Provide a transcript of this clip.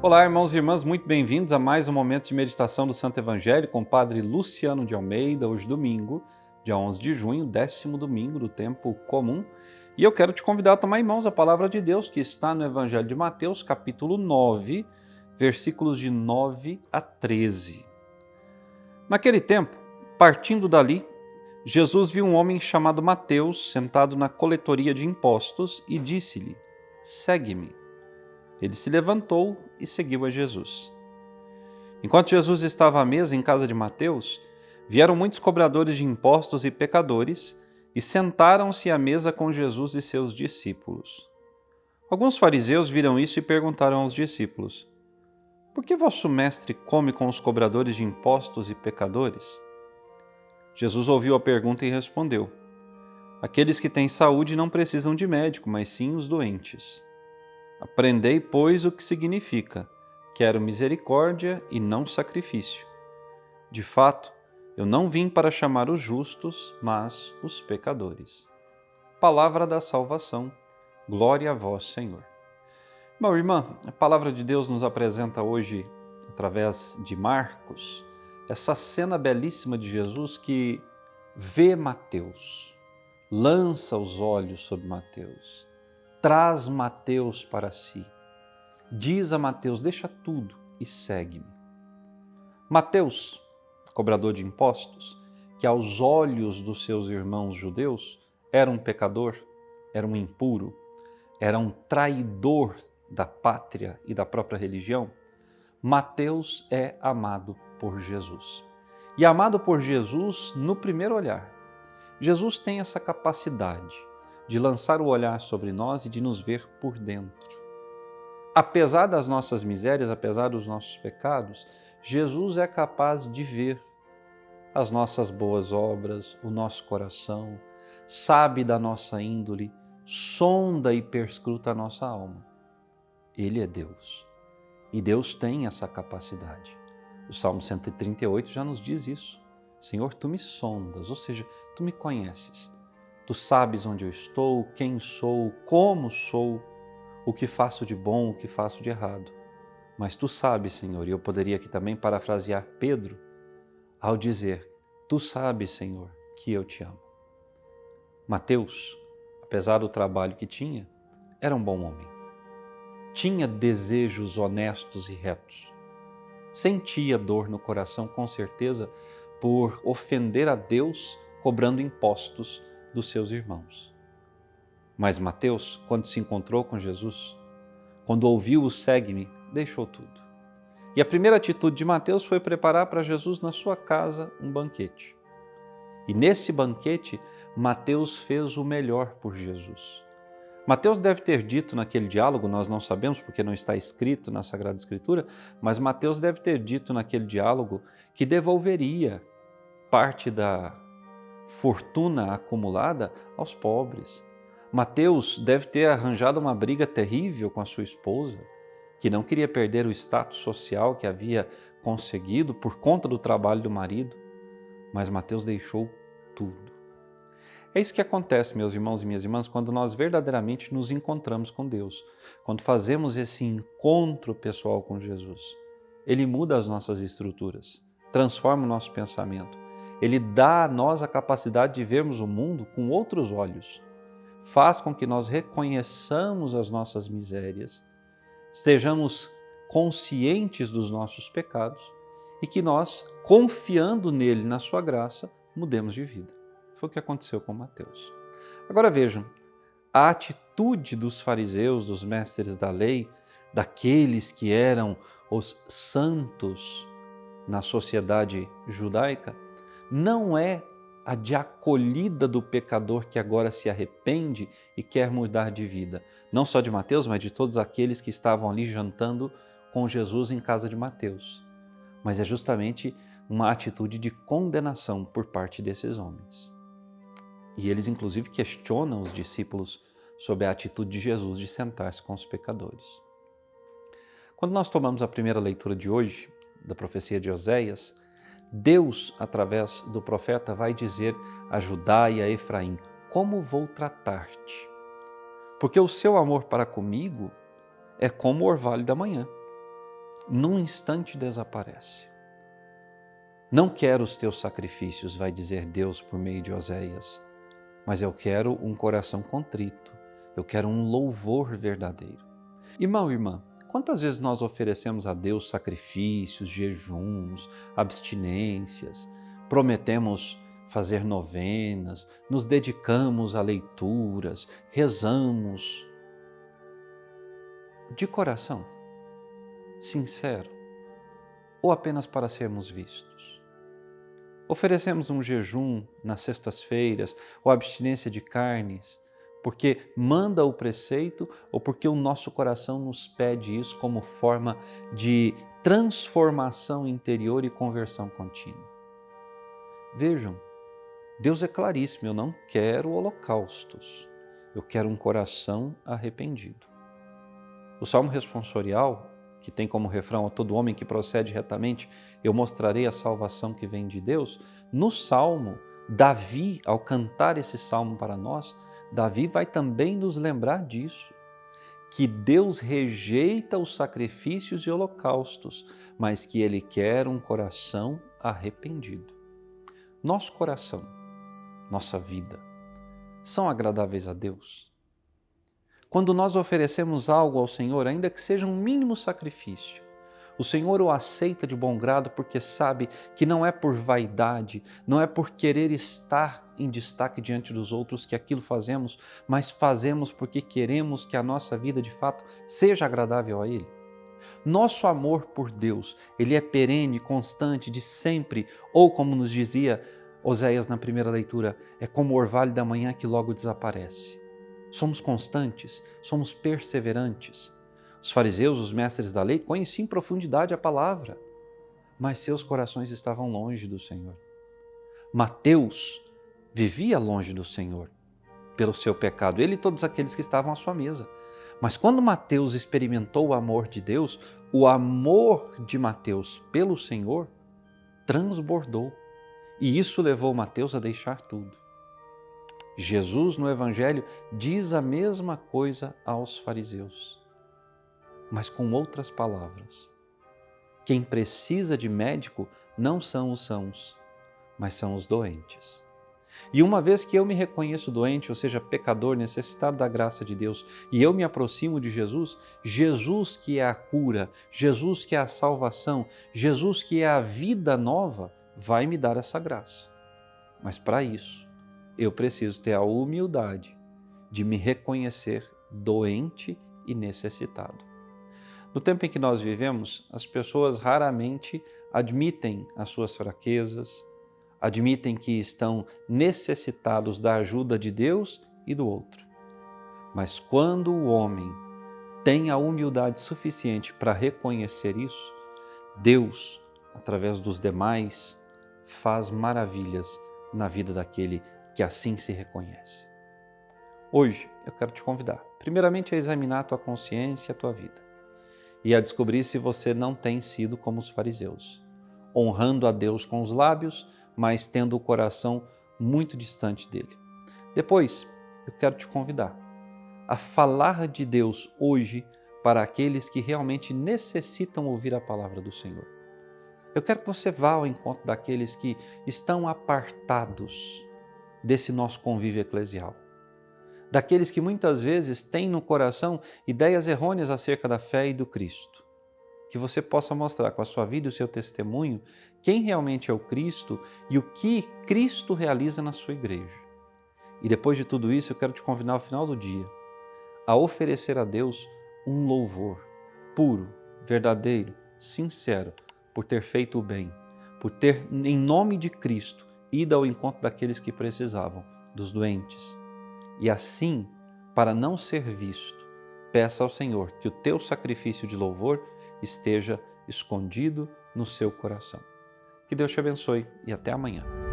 Olá, irmãos e irmãs, muito bem-vindos a mais um momento de meditação do Santo Evangelho com o Padre Luciano de Almeida, hoje domingo, dia 11 de junho, 10º domingo do tempo comum. E eu quero te convidar a tomar em mãos a palavra de Deus que está no Evangelho de Mateus, capítulo 9, versículos de 9 a 13. Naquele tempo, partindo dali, Jesus viu um homem chamado Mateus sentado na coletoria de impostos e disse-lhe: "Segue-me." Ele se levantou e seguiu a Jesus. Enquanto Jesus estava à mesa em casa de Mateus, vieram muitos cobradores de impostos e pecadores e sentaram-se à mesa com Jesus e seus discípulos. Alguns fariseus viram isso e perguntaram aos discípulos: "Por que vosso mestre come com os cobradores de impostos e pecadores?" Jesus ouviu a pergunta e respondeu: "Aqueles que têm saúde não precisam de médico, mas sim os doentes. Aprendei, pois, o que significa: quero misericórdia e não sacrifício. De fato, eu não vim para chamar os justos, mas os pecadores." Palavra da salvação. Glória a vós, Senhor. Bom, irmã, a palavra de Deus nos apresenta hoje, através de Marcos, essa cena belíssima de Jesus que vê Mateus, lança os olhos sobre Mateus, traz Mateus para si, diz a Mateus: "Deixa tudo e segue-me." Mateus, cobrador de impostos, que aos olhos dos seus irmãos judeus era um pecador, era um impuro, era um traidor da pátria e da própria religião, Mateus é amado por Jesus. E amado por Jesus no primeiro olhar. Jesus tem essa capacidade de lançar o olhar sobre nós e de nos ver por dentro. Apesar das nossas misérias, apesar dos nossos pecados, Jesus é capaz de ver as nossas boas obras, o nosso coração, sabe da nossa índole, sonda e perscruta a nossa alma. Ele é Deus e Deus tem essa capacidade. O Salmo 138 já nos diz isso: "Senhor, tu me sondas", ou seja, tu me conheces. Tu sabes onde eu estou, quem sou, como sou, o que faço de bom, o que faço de errado. Mas tu sabes, Senhor, e eu poderia aqui também parafrasear Pedro ao dizer: "Tu sabes, Senhor, que eu te amo." Mateus, apesar do trabalho que tinha, era um bom homem. Tinha desejos honestos e retos. Sentia dor no coração, com certeza, por ofender a Deus cobrando impostos dos seus irmãos. Mas Mateus, quando se encontrou com Jesus, quando ouviu o "segue-me", deixou tudo. E a primeira atitude de Mateus foi preparar para Jesus na sua casa um banquete. E nesse banquete, Mateus fez o melhor por Jesus. Mateus deve ter dito naquele diálogo, nós não sabemos porque não está escrito na Sagrada Escritura, mas Mateus deve ter dito naquele diálogo que devolveria parte da fortuna acumulada aos pobres. Mateus deve ter arranjado uma briga terrível com a sua esposa, que não queria perder o status social que havia conseguido por conta do trabalho do marido, mas Mateus deixou tudo. É isso que acontece, meus irmãos e minhas irmãs, quando nós verdadeiramente nos encontramos com Deus, quando fazemos esse encontro pessoal com Jesus. Ele muda as nossas estruturas, transforma o nosso pensamento. Ele dá a nós a capacidade de vermos o mundo com outros olhos. Faz com que nós reconheçamos as nossas misérias, estejamos conscientes dos nossos pecados e que nós, confiando nele, na sua graça, mudemos de vida. Foi o que aconteceu com Mateus. Agora vejam, a atitude dos fariseus, dos mestres da lei, daqueles que eram os santos na sociedade judaica, não é a de acolhida do pecador que agora se arrepende e quer mudar de vida. Não só de Mateus, mas de todos aqueles que estavam ali jantando com Jesus em casa de Mateus. Mas é justamente uma atitude de condenação por parte desses homens. E eles inclusive questionam os discípulos sobre a atitude de Jesus de sentar-se com os pecadores. Quando nós tomamos a primeira leitura de hoje, da profecia de Oséias, Deus, através do profeta, vai dizer a Judá e a Efraim: "Como vou tratar-te? Porque o seu amor para comigo é como o orvalho da manhã, num instante desaparece. Não quero os teus sacrifícios, vai dizer Deus por meio de Oséias, mas eu quero um coração contrito, eu quero um louvor verdadeiro. Irmão e irmã, quantas vezes nós oferecemos a Deus sacrifícios, jejuns, abstinências, prometemos fazer novenas, nos dedicamos a leituras, rezamos de coração, sincero, ou apenas para sermos vistos? Oferecemos um jejum nas sextas-feiras ou abstinência de carnes porque manda o preceito ou porque o nosso coração nos pede isso como forma de transformação interior e conversão contínua? Vejam, Deus é claríssimo, eu não quero holocaustos, eu quero um coração arrependido. O Salmo responsorial, que tem como refrão: a todo homem que procede retamente, eu mostrarei a salvação que vem de Deus. No Salmo, Davi, ao cantar esse Salmo para nós, Davi vai também nos lembrar disso, que Deus rejeita os sacrifícios e holocaustos, mas que Ele quer um coração arrependido. Nosso coração, nossa vida, são agradáveis a Deus? Quando nós oferecemos algo ao Senhor, ainda que seja um mínimo sacrifício, o Senhor o aceita de bom grado porque sabe que não é por vaidade, não é por querer estar em destaque diante dos outros que aquilo fazemos, mas fazemos porque queremos que a nossa vida de fato seja agradável a Ele. Nosso amor por Deus, ele é perene, constante, de sempre, ou como nos dizia Oséias na primeira leitura, é como o orvalho da manhã que logo desaparece. Somos constantes, somos perseverantes. Os fariseus, os mestres da lei, conheciam em profundidade a palavra, mas seus corações estavam longe do Senhor. Mateus vivia longe do Senhor pelo seu pecado, ele e todos aqueles que estavam à sua mesa. Mas quando Mateus experimentou o amor de Deus, o amor de Mateus pelo Senhor transbordou. E isso levou Mateus a deixar tudo. Jesus no Evangelho diz a mesma coisa aos fariseus, mas com outras palavras. Quem precisa de médico não são os sãos, mas são os doentes. E uma vez que eu me reconheço doente, ou seja, pecador, necessitado da graça de Deus, e eu me aproximo de Jesus, Jesus que é a cura, Jesus que é a salvação, Jesus que é a vida nova, vai me dar essa graça. Mas para isso, eu preciso ter a humildade de me reconhecer doente e necessitado. No tempo em que nós vivemos, as pessoas raramente admitem as suas fraquezas, admitem que estão necessitados da ajuda de Deus e do outro. Mas quando o homem tem a humildade suficiente para reconhecer isso, Deus, através dos demais, faz maravilhas na vida daquele que assim se reconhece. Hoje eu quero te convidar, primeiramente, a examinar a tua consciência e a tua vida e a descobrir se você não tem sido como os fariseus, honrando a Deus com os lábios, mas tendo o coração muito distante dele. Depois, eu quero te convidar a falar de Deus hoje para aqueles que realmente necessitam ouvir a palavra do Senhor. Eu quero que você vá ao encontro daqueles que estão apartados desse nosso convívio eclesial, daqueles que muitas vezes têm no coração ideias errôneas acerca da fé e do Cristo. Que você possa mostrar com a sua vida e o seu testemunho quem realmente é o Cristo e o que Cristo realiza na sua igreja. E depois de tudo isso, eu quero te convidar ao final do dia a oferecer a Deus um louvor puro, verdadeiro, sincero, por ter feito o bem, por ter, em nome de Cristo, ido ao encontro daqueles que precisavam, dos doentes. E assim, para não ser visto, peça ao Senhor que o teu sacrifício de louvor esteja escondido no seu coração. Que Deus te abençoe e até amanhã.